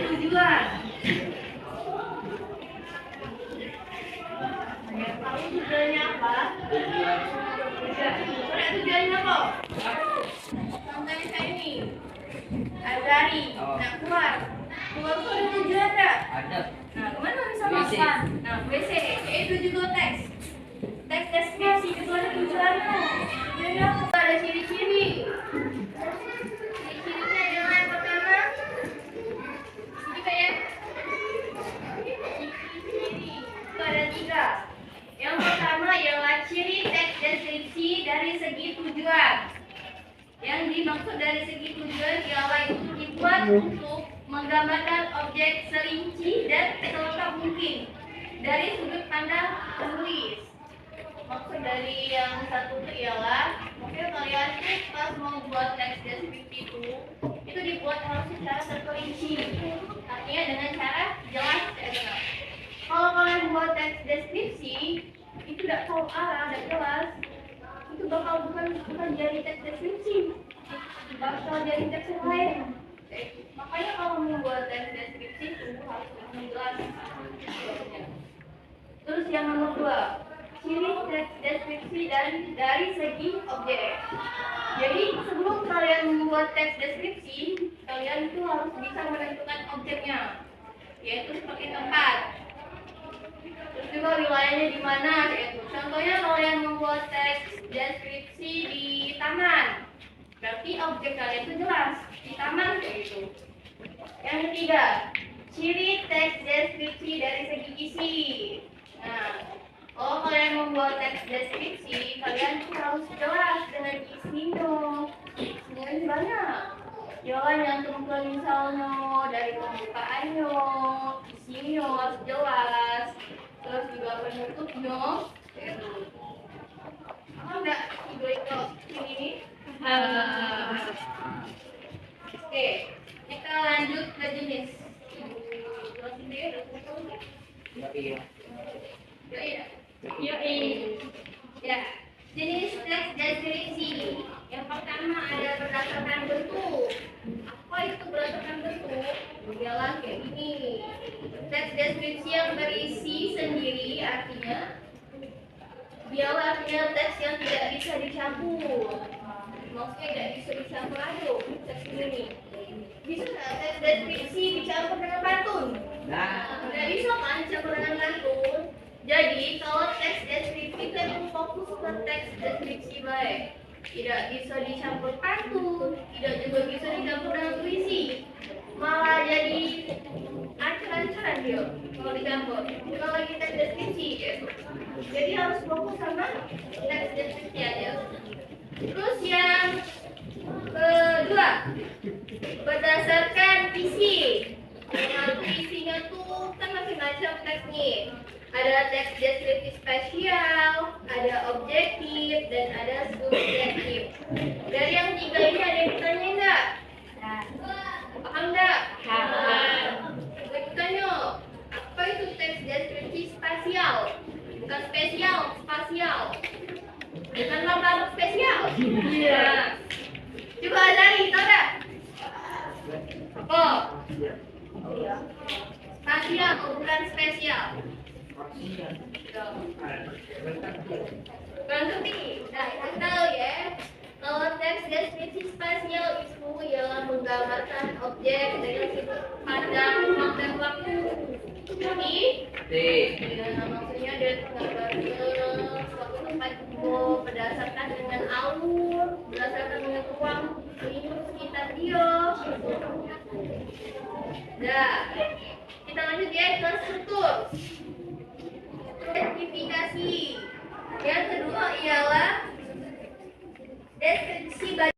tujuan. Tahu tujuannya apa? Tujuannya apa? Contohnya kayak ini. Azari, nak keluar tuh ada tujuan enggak? Ada. Nah, kemana bisa makan? Nah, WC, itu juga teks. Teks deskripsi itu ada tujuannya. Tujuannya apa? Ada ciri-ciri. Ciri-cirinya adalah yang pertama. Ini kayak ciri-ciri. Itu ada 3. Yang pertama ialah ciri teks deskripsi dari segi tujuan. Yang dimaksud dari segi tujuan ialah itu dibuat untuk menggambarkan objek serinci dan selengkap mungkin dari sudut pandang penulis. Maksud dari yang satu itu ialah mungkin kalian tuh pas mau buat teks deskripsi itu dibuat harus secara terperinci, artinya dengan cara jelas dan jelas. Kalau kalian buat teks deskripsi itu tidak tahu arah dan jelas, itu bakal bukan jadi teks deskripsi, bakal jadi teks yang lain. Makanya kalau membuat teks deskripsi itu harus jelas. Terus yang nomor 2, ciri teks deskripsi dari segi objek. Jadi sebelum kalian membuat teks deskripsi, kalian itu harus bisa menentukan objeknya, yaitu seperti tempat. Terus juga wilayahnya di mana, yaitu contohnya kalian membuat teks deskripsi di taman, berarti objek kalian itu jelas di taman kayak gitu. Yang ketiga, ciri teks deskripsi dari segi isi. Nah, kalau kalian membuat teks deskripsi, kalian tuh harus jelas dengan isinya. Isinya ini banyak. Jangan nyantum ke misalnya dari pembukaannya, isinya harus jelas. Terus juga penutupnya. Enggak, itu ini. Oke, kita lanjut ke jenis. Ya, jenis teks deskripsi. Yang pertama ada berdasarkan bentuk. Apa itu berdasarkan bentuk? Ialah kayak gini. Teks deskripsi yang berisi sendiri artinya teks yang tidak bisa dicampur. Maksudnya tidak bisa dicampur aduk teks ini. Bisa nggak teks deskripsi dicampur dengan pantun? Nggak bisa kan dicampur dengan pantun. Jadi kalau teks deskripsi itu yang fokus ke teks deskripsi baik. Tidak bisa dicampur pantun, tidak juga bisa dicampur dengan puisi. Malah jadi ancur-ancuran dia kalau dicampur. Kalau lagi teks deskripsi gitu. Jadi harus fokus sama teks deskripsi aja. Terus yang kedua, berdasarkan isi. Nah, isinya tuh kan macam-macam teks nih. Ada teks deskripsi spasial, ada objektif, dan ada subjektif. Dari yang 3 ini ada yang bertanya enggak? Paham enggak? Bertanya, apa itu teks deskripsi spasial? Bukan spesial, spasial. Bukan makhluk spesial. Iya. Coba Azari, tahu enggak? Apa? Spasial, bukan spesial. Berarti, nah kita tahu ya, kalau teks deskripsi spasial itu ialah menggambarkan objek dengan sudut pandang ruang dan waktu. Jadi, maksudnya dia menggambarkan suatu tempat itu berdasarkan dengan alur, berdasarkan dengan ruang lingkup sekitar dia. Nah, kita lanjut ya ke struktur. Identifikasi. Yang kedua ialah deskripsi